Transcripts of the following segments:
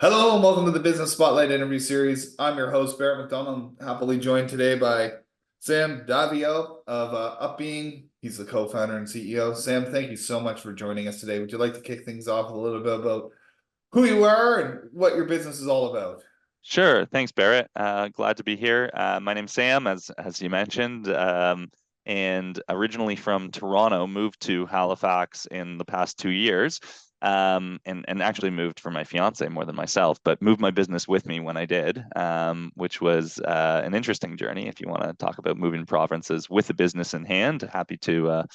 Hello and welcome to the Business Spotlight interview series. I'm your host, Barrett McDonald. I'm happily joined today by Sam Daviau of UpBeing. He's the co-founder and CEO. Sam, thank you so much for joining us today. Would you like to kick things off a little bit about who you are and what your business is all about? Sure. Thanks, Barrett. Glad to be here. My name's Sam, as you mentioned, and originally from Toronto, moved to Halifax in the past 2 years, and actually moved for my fiance more than myself, but moved my business with me when I did, which was an interesting journey. If you want to talk about moving provinces with the business in hand, happy to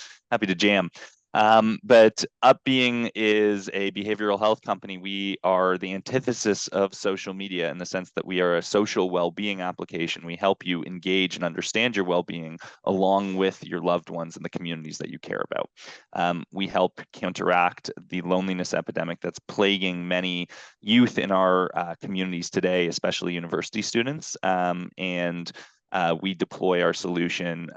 jam. But UpBeing is a behavioral health company. We are the antithesis of social media in the sense that we are a social well-being application. We help you engage and understand your well-being along with your loved ones and the communities that you care about. We help counteract the loneliness epidemic that's plaguing many youth in our communities today, especially university students. And we deploy our solution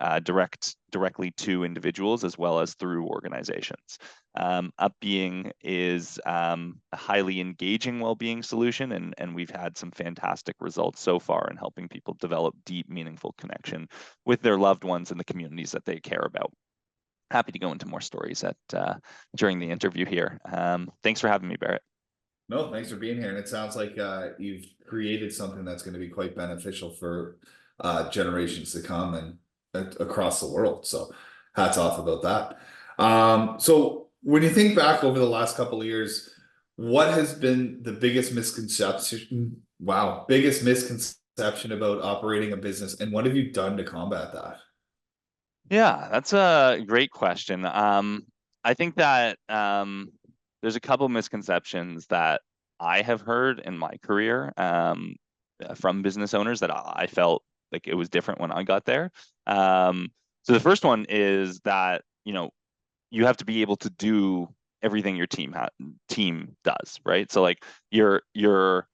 directly to individuals as well as through organizations. UpBeing is a highly engaging well-being solution, and we've had some fantastic results so far in helping people develop deep, meaningful connection with their loved ones and the communities that they care about. Happy to go into more stories during the interview here. Thanks for having me, Barrett. No, thanks for being here. And it sounds like you've created something that's going to be quite beneficial for generations to come and across the world. So hats off about that. So when you think back over the last couple of years, what has been the biggest misconception? Wow, biggest misconception about operating a business, and what have you done to combat that? Yeah, that's a great question. I think that there's a couple misconceptions that I have heard in my career from business owners that I felt like it was different when I got there. So the first one is that, you have to be able to do everything your team does, right? So like you're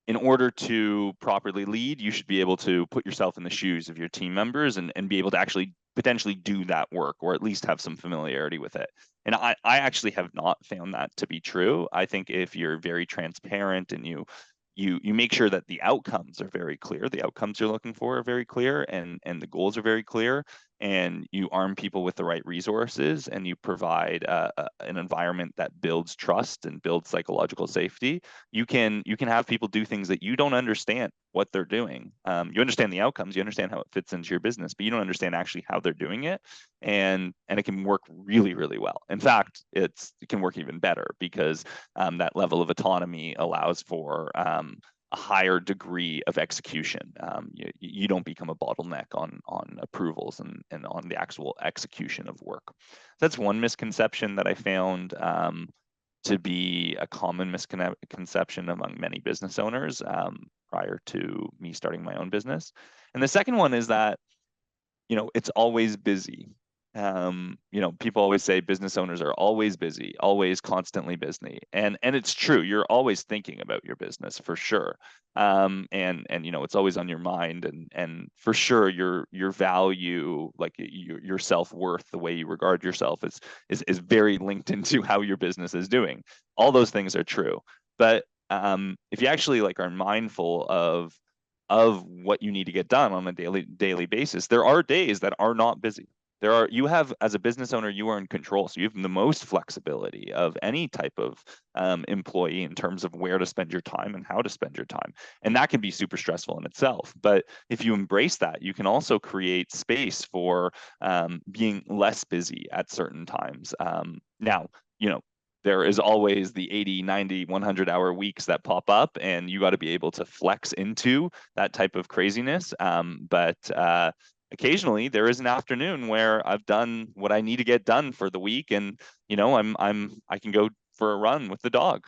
in order to properly lead, you should be able to put yourself in the shoes of your team members and be able to actually potentially do that work or at least have some familiarity with it. And I actually have not found that to be true. I think if you're very transparent and you make sure that the outcomes are very clear, the outcomes you're looking for are very clear, and the goals are very clear, and you arm people with the right resources, and you provide an environment that builds trust and builds psychological safety. You can have people do things that you don't understand what they're doing. You understand the outcomes, you understand how it fits into your business, but you don't understand actually how they're doing it, and it can work really, really well. In fact, it can work even better because that level of autonomy allows for a higher degree of execution. You don't become a bottleneck on approvals and on the actual execution of work. That's one misconception that I found to be a common misconception among many business owners prior to me starting my own business. And the second one is that it's always busy. People always say business owners are always busy, always constantly busy. And it's true. You're always thinking about your business for sure. And it's always on your mind, and for sure your value, like your self-worth, the way you regard yourself is very linked into how your business is doing. All those things are true. But if you actually are mindful of what you need to get done on a daily basis, there are days that are not busy. You have, as a business owner, you are in control. So you have the most flexibility of any type of employee in terms of where to spend your time and how to spend your time. And that can be super stressful in itself. But if you embrace that, you can also create space for being less busy at certain times. Now, there is always the 80, 90, 100-hour weeks that pop up, and you got to be able to flex into that type of craziness. But occasionally there is an afternoon where I've done what I need to get done for the week, and I can go for a run with the dog.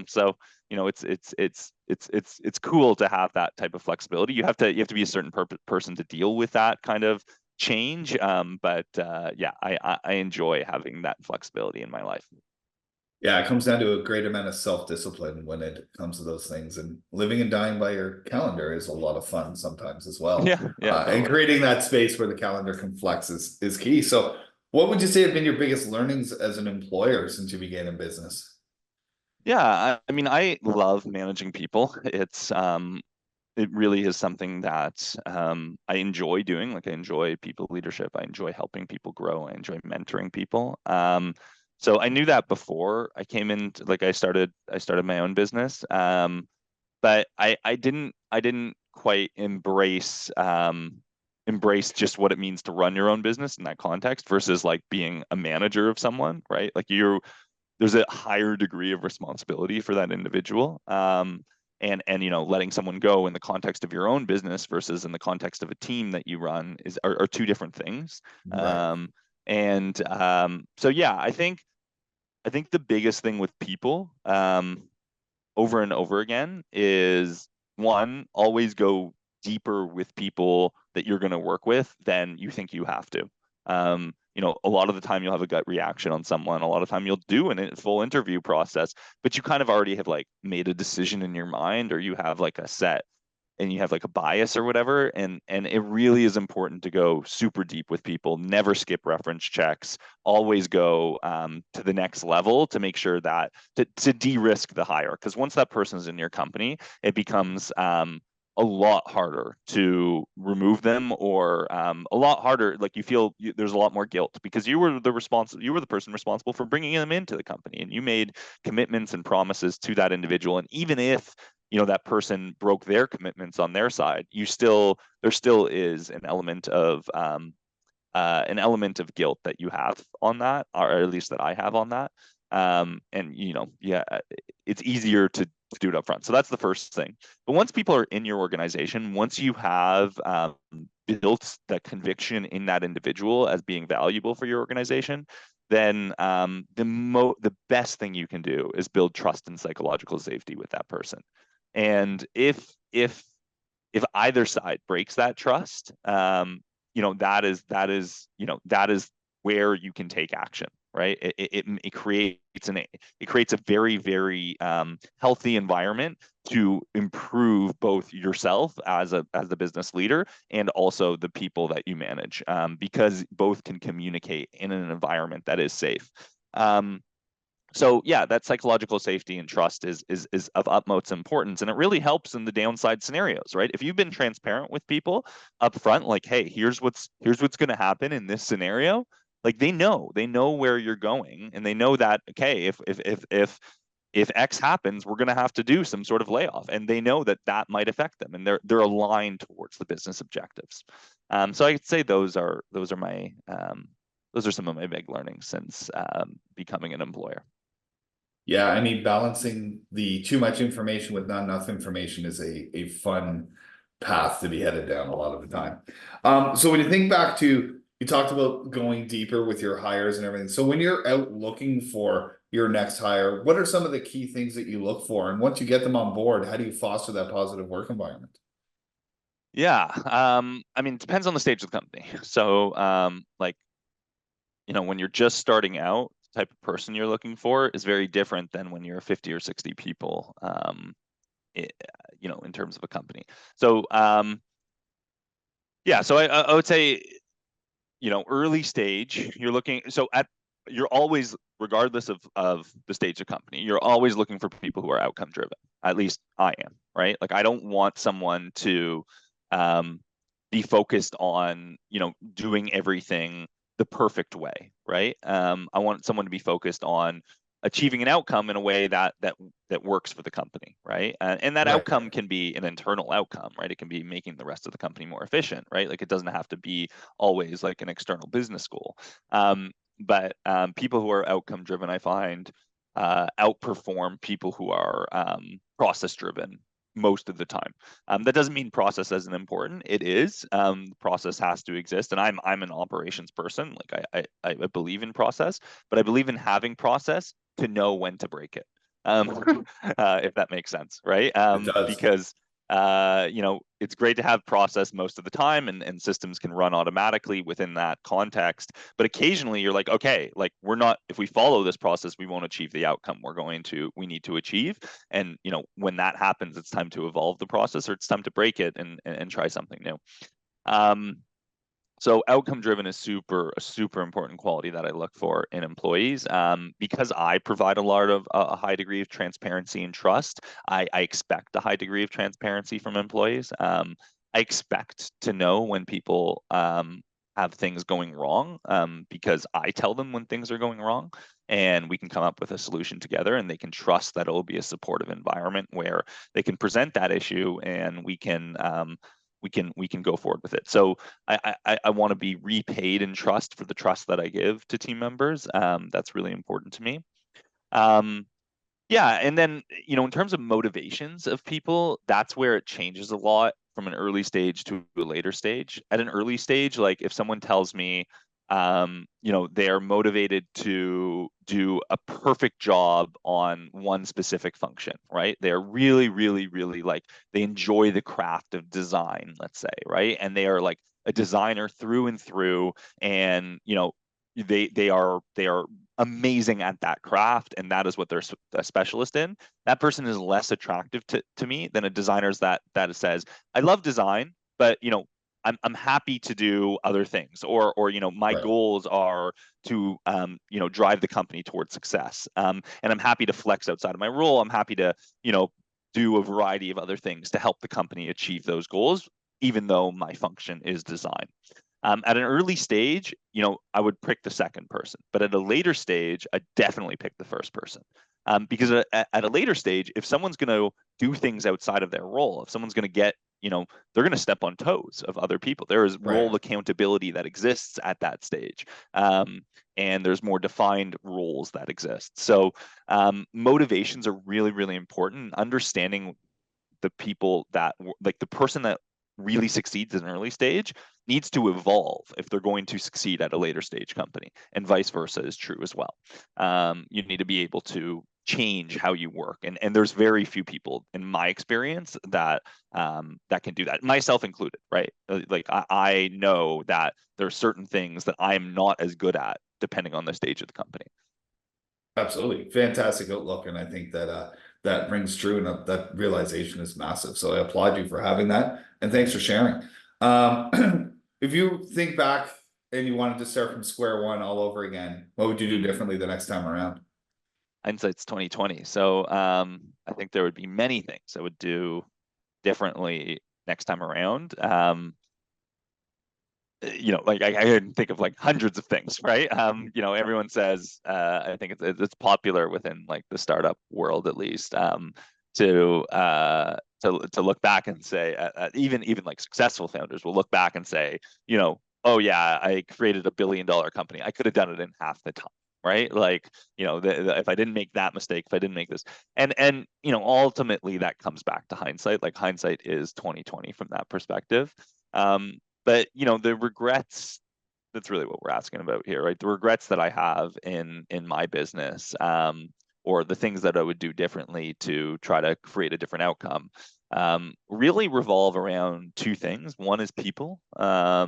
So it's cool to have that type of flexibility. You have to be a certain person to deal with that kind of change. But yeah, I enjoy having that flexibility in my life. Yeah, it comes down to a great amount of self-discipline when it comes to those things. And living and dying by your calendar is a lot of fun sometimes as well. Yeah, And totally. creating that space where the calendar can flex is key. So what would you say have been your biggest learnings as an employer since you began in business? Yeah, I mean, I love managing people. It really is something that I enjoy doing. Like I enjoy people leadership. I enjoy helping people grow. I enjoy mentoring people. So I knew that before I came in. Like I started my own business. But I didn't quite embrace just what it means to run your own business in that context versus like being a manager of someone, right? Like there's a higher degree of responsibility for that individual. And letting someone go in the context of your own business versus in the context of a team that you run are two different things. Right. So yeah, I think the biggest thing with people, over and over again is, one, always go deeper with people that you're going to work with than you think you have to. A lot of the time you'll have a gut reaction on someone. A lot of time you'll do a full interview process, but you kind of already have like made a decision in your mind, or you have like a set and you have like a bias or whatever. And it really is important to go super deep with people, never skip reference checks, always go to the next level to make sure that to de-risk the hire. Because once that person's in your company, it becomes a lot harder to remove them, or a lot harder, like there's a lot more guilt because you were the person responsible for bringing them into the company, and you made commitments and promises to that individual. And even if that person broke their commitments on their side, there still is an element of guilt that you have on that, or at least that I have on that. And yeah, it's easier to do it up front. So that's the first thing. But once people are in your organization, once you have built that conviction in that individual as being valuable for your organization, then the best thing you can do is build trust and psychological safety with that person. And if either side breaks that trust, that is where you can take action, right? It creates a very, very healthy environment to improve both yourself as the business leader and also the people that you manage, because both can communicate in an environment that is safe. So yeah, that psychological safety and trust is of utmost importance, and it really helps in the downside scenarios, right? If you've been transparent with people up front, like, hey, here's what's going to happen in this scenario, like they know where you're going, and they know that, okay, if X happens, we're going to have to do some sort of layoff, and they know that that might affect them, and they're aligned towards the business objectives. So I'd say those are some of my big learnings since becoming an employer. Yeah, I mean, balancing the too much information with not enough information is a fun path to be headed down a lot of the time. So when you think back to, you talked about going deeper with your hires and everything. So when you're out looking for your next hire, what are some of the key things that you look for? And once you get them on board, how do you foster that positive work environment? Yeah, I mean, it depends on the stage of the company. So, like, when you're just starting out, the type of person you're looking for is very different than when you're 50 or 60 people, it, in terms of a company. So, yeah, so I would say, early stage, you're always, regardless of the stage of company, you're always looking for people who are outcome driven. At least I am, right? Like I don't want someone to um, be focused on, doing everything the perfect way, right? I want someone to be focused on achieving an outcome in a way that works for the company, right? And that Right. outcome can be an internal outcome, right? It can be making the rest of the company more efficient, right? Like it doesn't have to be always like an external business goal. But people who are outcome driven, I find, outperform people who are process driven most of the time. That doesn't mean process isn't important. It is. Process has to exist, and I'm an operations person. Like I believe in process, but I believe in having process to know when to break it. If that makes sense, right? It does. Because it's great to have process most of the time, and systems can run automatically within that context. But occasionally you're like, okay, like if we follow this process, we won't achieve the outcome we need to achieve. And when that happens, it's time to evolve the process, or it's time to break it and try something new. Um, So outcome driven is a super important quality that I look for in employees. Because I provide a high degree of transparency and trust. I expect a high degree of transparency from employees. I expect to know when people have things going wrong, because I tell them when things are going wrong, and we can come up with a solution together, and they can trust that it will be a supportive environment where they can present that issue, and we can go forward with it. So I want to be repaid in trust for the trust that I give to team members. That's really important to me. Um, yeah, and then, in terms of motivations of people, that's where it changes a lot from an early stage to a later stage. At an early stage, like if someone tells me, they are motivated to do a perfect job on one specific function, right? They're really, really, really like they enjoy the craft of design, let's say, right? And they are like a designer through and through, and they are amazing at that craft, and that is what they're a specialist in. That person is less attractive to me than a designer's that says, I love design, but I'm happy to do other things, or my Right. goals are to drive the company towards success, and I'm happy to flex outside of my role. I'm happy to do a variety of other things to help the company achieve those goals, even though my function is design. At an early stage, I would pick the second person, but at a later stage, I definitely pick the first person. Because at a later stage, if someone's going to do things outside of their role, if someone's going to get, they're going to step on toes of other people. There is Right. role accountability that exists at that stage. And there's more defined roles that exist. So motivations are really, really important. Understanding the people that, like, the person that really succeeds in an early stage needs to evolve if they're going to succeed at a later stage company, and vice versa is true as well. You need to be able to change how you work, and there's very few people in my experience that can do that, myself included, right? Like I know that there are certain things that I'm not as good at depending on the stage of the company. Absolutely. Fantastic outlook. And I think that that rings true, and that realization is massive. So I applaud you for having that. And thanks for sharing. If you think back and you wanted to start from square one all over again, what would you do differently the next time around? Hindsight's 2020. So I think there would be many things I would do differently next time around. Like I can think of like hundreds of things, right? Everyone says, I think it's popular within like the startup world, at least, to look back and say, even like successful founders will look back and say, oh yeah, I created $1 billion company. I could have done it in half the time, right? Like, if I didn't make that mistake, if I didn't make this, and ultimately that comes back to hindsight. Like hindsight is 2020 from that perspective. But the regrets, that's really what we're asking about here, right? The regrets that I have in my business, or the things that I would do differently to try to create a different outcome, really revolve around two things. One is people. I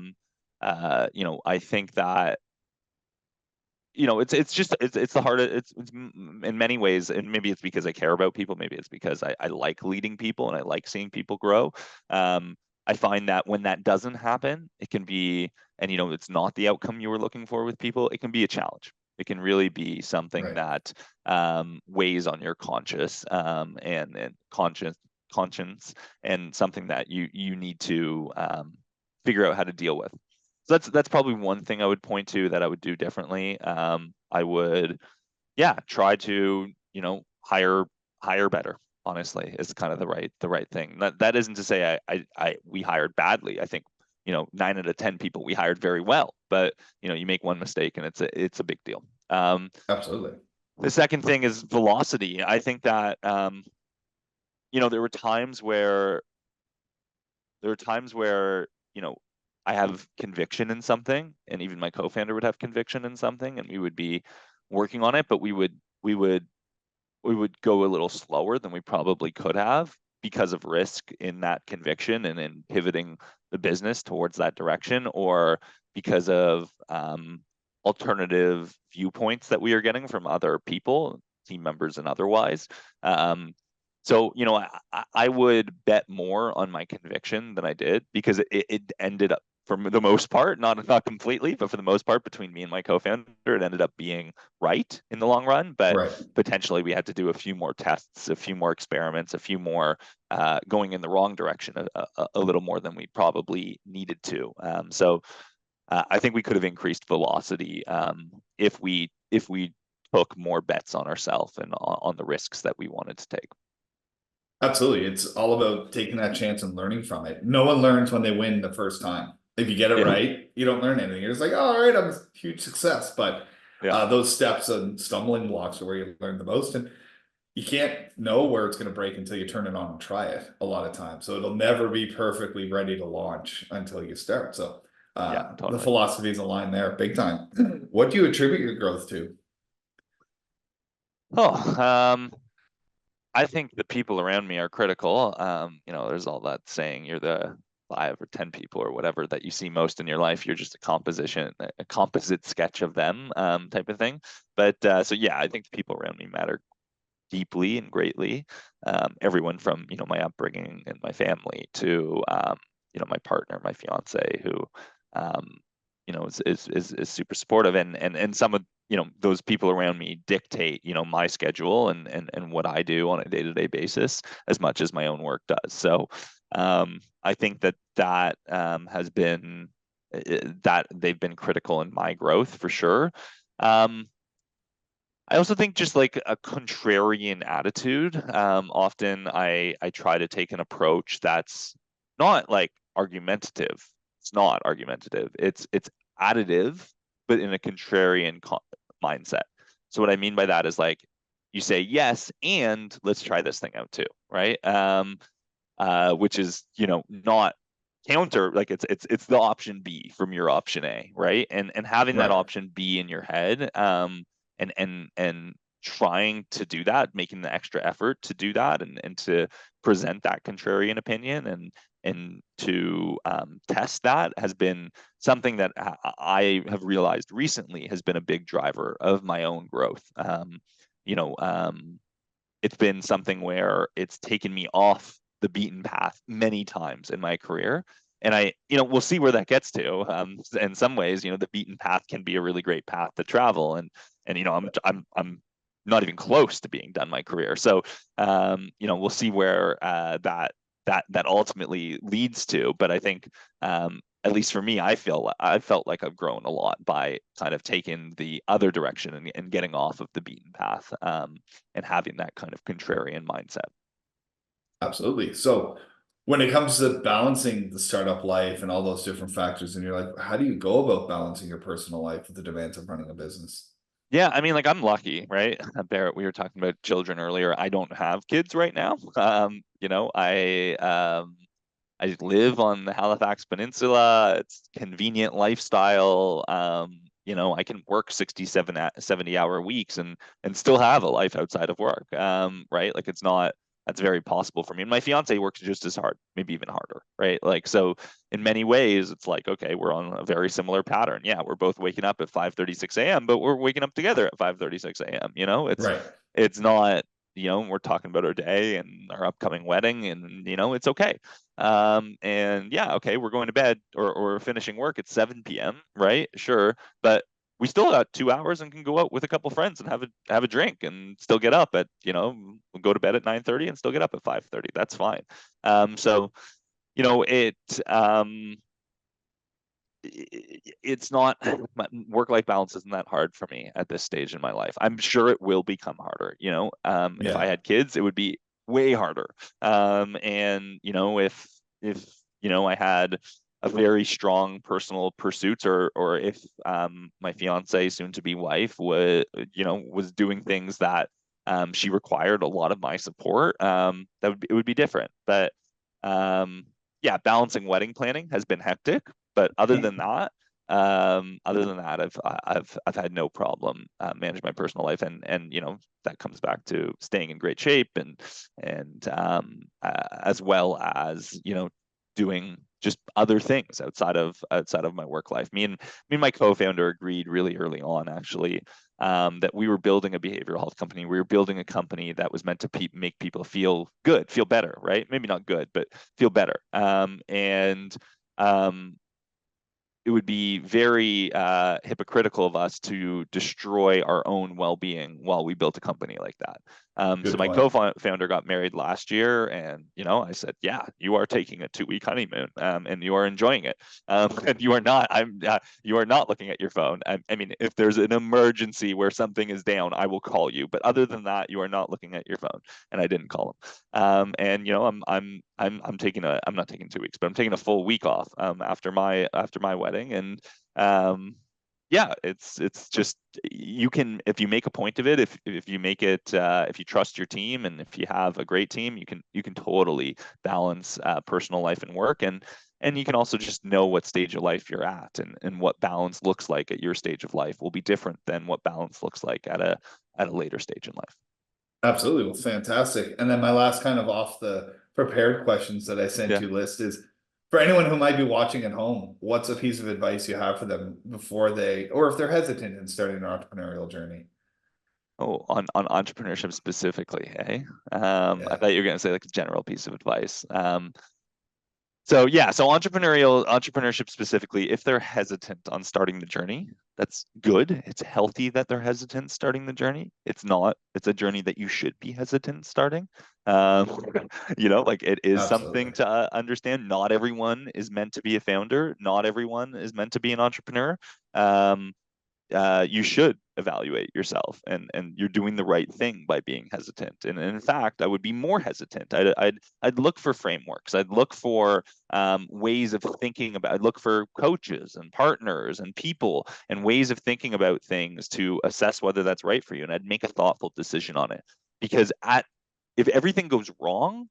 think that it's the hardest. It's in many ways, and maybe it's because I care about people. Maybe it's because I like leading people and I like seeing people grow. I find that when that doesn't happen, it can be, and it's not the outcome you were looking for with people. It can be a challenge. It can really be something Right. that weighs on your and conscience, and something that you need to figure out how to deal with. So that's probably one thing I would point to that I would do differently. I would, yeah, try to, hire better. Honestly, is kind of the right thing. That isn't to say we hired badly. I think 9 out of 10 people we hired very well, but you make one mistake and it's a big deal. Absolutely. The second thing is velocity. I think that there were times where I have conviction in something, and even my co-founder would have conviction in something, and we would be working on it, but we would go a little slower than we probably could have because of risk in that conviction and in pivoting the business towards that direction, or because of alternative viewpoints that we are getting from other people, team members and otherwise. So I would bet more on my conviction than I did, because it ended up for the most part, not completely, but for the most part, between me and my co-founder, it ended up being right in the long run. But Right. potentially we had to do a few more tests, a few more experiments, a few more going in the wrong direction a little more than we probably needed to. I think we could have increased velocity if we took more bets on ourselves and on the risks that we wanted to take. Absolutely. It's all about taking that chance and learning from it. No one learns when they win the first time. If you get it Yeah, right, you don't learn anything. You're just like, oh, all right, I'm a huge success. But yeah, those steps and stumbling blocks are where you learn the most. And you can't know where it's going to break until you turn it on and try it a lot of times. So it'll never be perfectly ready to launch until you start. So yeah, the totally. philosophy is aligned there big time. What do you attribute your growth to? Oh, I think the people around me are critical. There's all that saying, you're the 5 or 10 people or whatever that you see most in your life. You're just a composite sketch of them, type of thing. But so yeah, I think the people around me matter deeply and greatly. Everyone from, my upbringing and my family to, my partner, my fiance, who, um, is super supportive, and some of, those people around me dictate, my schedule and what I do on a day-to-day basis as much as my own work does. So, I think that has been that they've been critical in my growth for sure. Um, I also think just like a contrarian attitude. Often I try to take an approach that's not like argumentative. It's not argumentative. It's additive, but in a contrarian mindset. So what I mean by that is like you say yes, and let's try this thing out too, right? Which is not counter, like it's the option B from your option A, right? And having that Right. option B in your head, and trying to do that, making the extra effort to do that, and to present that contrarian opinion, and to test that, has been something that I have realized recently has been a big driver of my own growth. You know, it's been something where it's taken me off the beaten path many times in my career. And we'll see where that gets to. In some ways, the beaten path can be a really great path to travel. And I'm not even close to being done my career. So, we'll see where that ultimately leads to. But I think, at least for me, I felt like I've grown a lot by kind of taking the other direction, and getting off of the beaten path, and having that kind of contrarian mindset. Absolutely. So when it comes to balancing the startup life and all those different factors in your life, how do you go about balancing your personal life with the demands of running a business? Yeah, I mean, like, I'm lucky, right? Barrett, we were talking about children earlier. I don't have kids right now. I live on the Halifax Peninsula. It's convenient lifestyle. I can work 67, 70-hour weeks, and still have a life outside of work. Right? Like, that's very possible for me. And my fiance works just as hard, maybe even harder, right? Like, so in many ways, it's like, okay, we're on a very similar pattern. Yeah, we're both waking up at 5:36 a.m., but we're waking up together at 5:36 a.m. Right. It's not, we're talking about our day and our upcoming wedding, and it's okay. And yeah, okay, we're going to bed, or finishing work at 7 p.m., right? Sure. But we still got 2 hours and can go out with a couple friends and have a drink, and still get up at, go to bed at 9:30 and still get up at 5:30. That's fine. So, you know, it, um, it's not, work-life balance isn't that hard for me at this stage in my life. I'm sure it will become harder. If I Yeah. had kids, it would be way harder. And if I had a very strong personal pursuits, or if my fiance, soon to be wife, was doing things that she required a lot of my support, it would be different. But yeah, balancing wedding planning has been hectic, but other than that, I've had no problem managing my personal life, and that comes back to staying in great shape, and as well as doing just other things outside of my work life. Me and my co-founder agreed really early on, actually, that we were building a behavioral health company. We were building a company that was meant to make people feel good, feel better, right? Maybe not good, but feel better. And um, it would be very hypocritical of us to destroy our own well-being while we built a company like that. So Good my point. co-founder got married last year, and I said, yeah, you are taking a 2-week honeymoon, and you are enjoying it, and you are not. You are not looking at your phone. I mean, if there's an emergency where something is down, I will call you. But other than that, you are not looking at your phone. And I didn't call him. And I'm taking I'm not taking 2 weeks, but I'm taking a full week off after my wedding. And yeah, it's just, you can, if you make a point of it, if you make it, if you trust your team, and if you have a great team, you can totally balance personal life and work. And you can also just know what stage of life you're at, and what balance looks like at your stage of life will be different than what balance looks like at a later stage in life. Absolutely. Well, fantastic. And then my last kind of off the prepared questions that I sent Yeah. you list is, for anyone who might be watching at home, what's a piece of advice you have for them before they, or if they're hesitant in starting an entrepreneurial journey? Oh, on entrepreneurship specifically, eh? I Yeah, thought you were going to say like a general piece of advice. So yeah, so entrepreneurship specifically, if they're hesitant on starting the journey, that's good. It's healthy that they're hesitant starting the journey. It's not, it's a journey that you should be hesitant starting. Um, like, it is something absolutely. to understand. Not everyone is meant to be a founder. Not everyone is meant to be an entrepreneur. Um, you should evaluate yourself, and you're doing the right thing by being hesitant. And in fact, I would be more hesitant. I'd look for frameworks. I'd look for ways of thinking about. I'd look for coaches and partners and people and ways of thinking about things to assess whether that's right for you. And I'd make a thoughtful decision on it, because if everything goes wrong,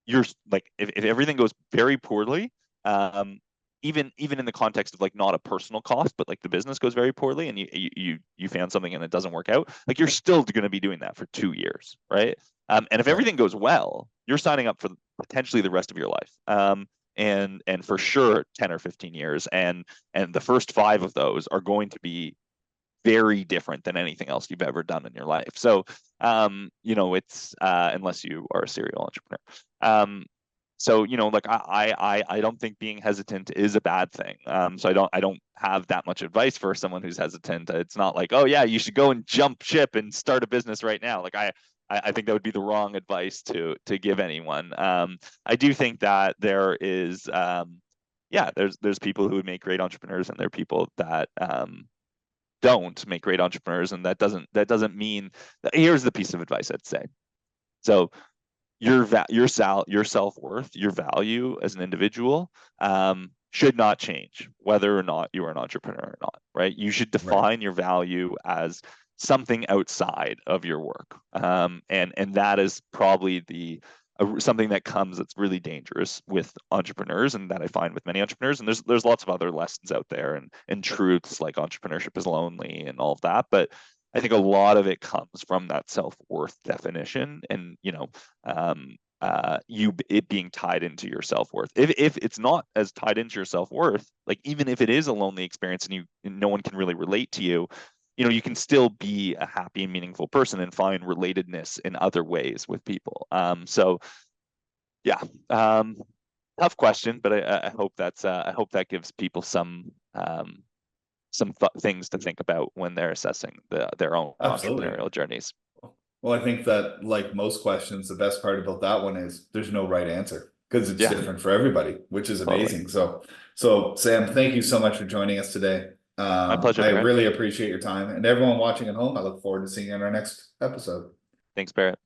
you're like, if everything goes very poorly, um, even in the context of like not a personal cost, but like the business goes very poorly, and you found something and it doesn't work out, like, you're still going to be doing that for 2 years, right? And if Right. everything goes well, you're signing up for potentially the rest of your life. And for sure 10 or 15 years, and the first 5 of those are going to be very different than anything else you've ever done in your life. So, it's unless you are a serial entrepreneur. So, like, I don't think being hesitant is a bad thing. So I don't have that much advice for someone who's hesitant. It's not like, oh yeah, you should go and jump ship and start a business right now. Like, I think that would be the wrong advice to give anyone. I do think that there is, yeah, there's people who would make great entrepreneurs, and there are people that don't make great entrepreneurs. And that doesn't mean that. Here's the piece of advice I'd say. So your self-worth, your value as an individual, should not change whether or not you are an entrepreneur or not, right? You should Right. define your value as something outside of your work. And that is probably something that comes that's really dangerous with entrepreneurs, and that I find with many entrepreneurs. And there's lots of other lessons out there, and truths like entrepreneurship is lonely and all of that. But I think a lot of it comes from that self-worth definition, and it being tied into your self-worth. If it's not as tied into your self-worth, like, even if it is a lonely experience, and no one can really relate to you, you can still be a happy and meaningful person and find relatedness in other ways with people. So yeah, tough question, but I hope that gives people some things to think about when they're assessing their own Absolutely. entrepreneurial journeys. Well, I think that, like most questions, the best part about that one is there's no right answer because it's Yeah, different for everybody, which is totally. amazing. So Sam, thank you so much for joining us today. My pleasure, I Barrett. really appreciate your time, and everyone watching at home, I look forward to seeing you in our next episode. Thanks, Barrett.